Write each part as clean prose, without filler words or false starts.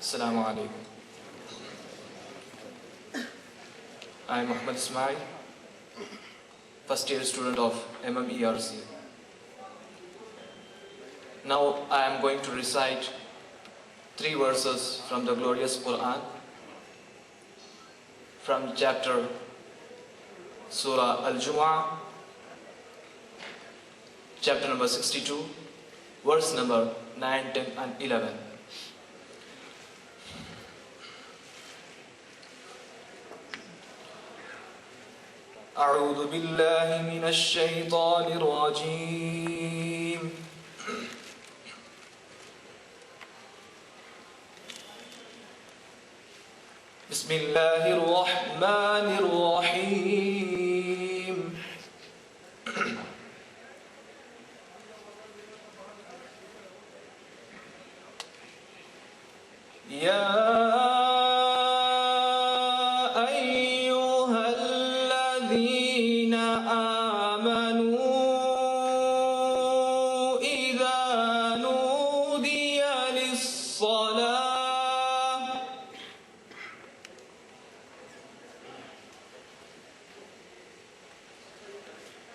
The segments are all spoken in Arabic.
Assalamu alaikum. I am Muhammad Ismail, first year student of MMERC. Now I am going to recite 3 verses from the glorious Quran, from chapter Surah Al-Jumu'ah, chapter number 62, verse number 9, 10 and 11. أعوذ بالله من الشيطان الرجيم. بسم الله الرحمن الرحيم. يا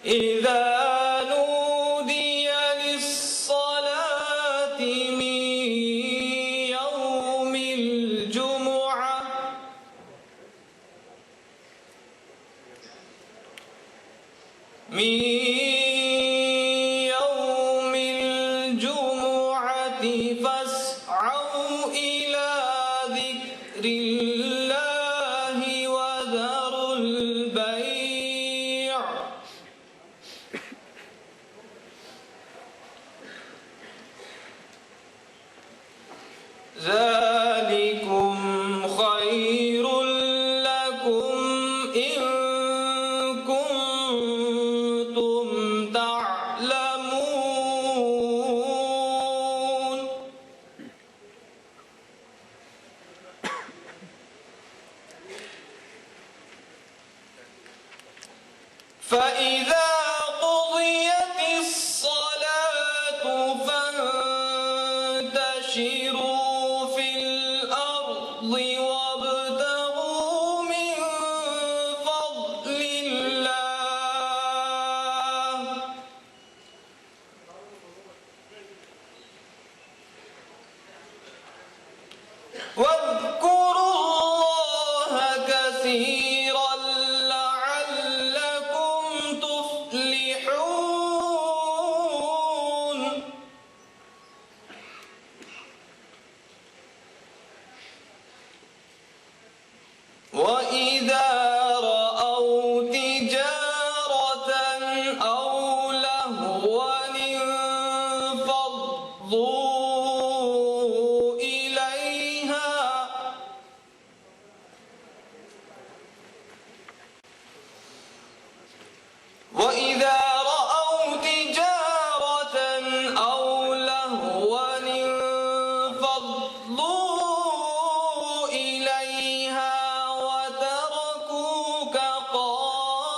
إذا نودي للصلاة من يوم الجمعة فاسعوا إلى ذكر الله وذروا البيع ذلكم خير لكم إن كنتم تعلمون. فإذا قضيت الصلاة فانتشروا في الأرض وابتغوا من فضل الله واذكروا الله كثيرا لعلكم تفلحون. وإذا رأوا تجارة أو لهوا انفضوا إليها وتركوك قائما.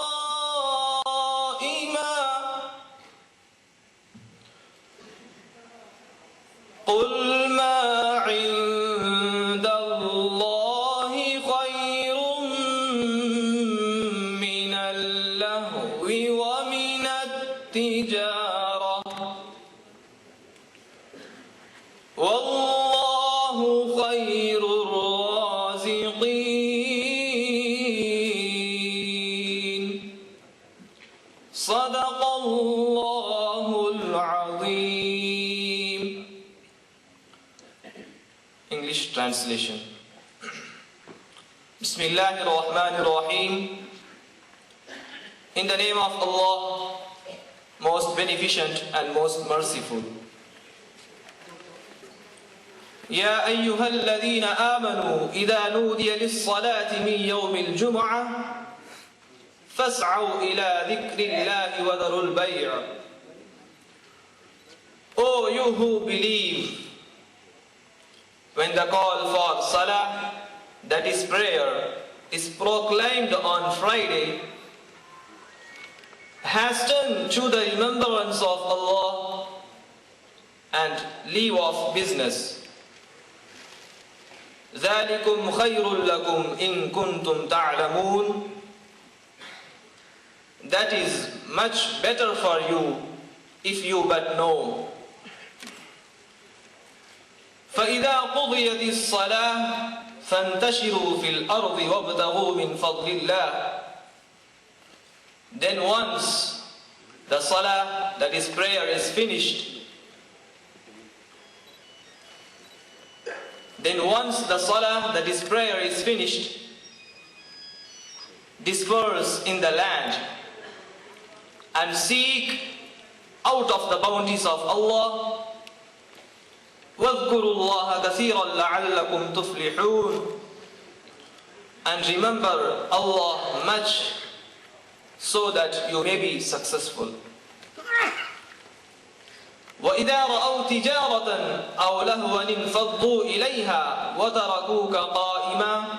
قل ما عند الله خير من اللهو ومن التجارة والله خير الرازقين. صدق الله العظيم. English translation. Bismillahir Rahmanir Rahim. In the name of Allah, most beneficent and most merciful. يا أيها الذين آمنوا إذا نودي للصلاة من يوم الجمعة فاسعوا إلى ذكر الله وذروا البيع. O you who believe, when the call for Salah, that is prayer, is proclaimed on Friday, hasten to the remembrance of Allah and leave off business. ذَلِكُمْ خَيْرٌ لَكُمْ إِن كُنْتُمْ تَعْلَمُونَ. That is much better for you if you but know. فَإِذَا قُضِيَتِ الصَّلَاةُ فَانْتَشِرُوا فِي الْأَرْضِ وَابْتَغُوا مِنْ فَضْلِ اللَّهِ. Then once the salah, that is prayer, is finished, disperse in the land and seek out of the bounties of Allah. وَاذْكُرُوا اللَّهَ كَثِيرًا لَعَلَّكُمْ تُفْلِحُونَ. And remember Allah much so that you may be successful. وَإِذَا رَأَوْا تِجَارَةً أَوْ لَهْوًا انفَضُّوا إِلَيْهَا وَتَرَكُوكَ قَائِمًا.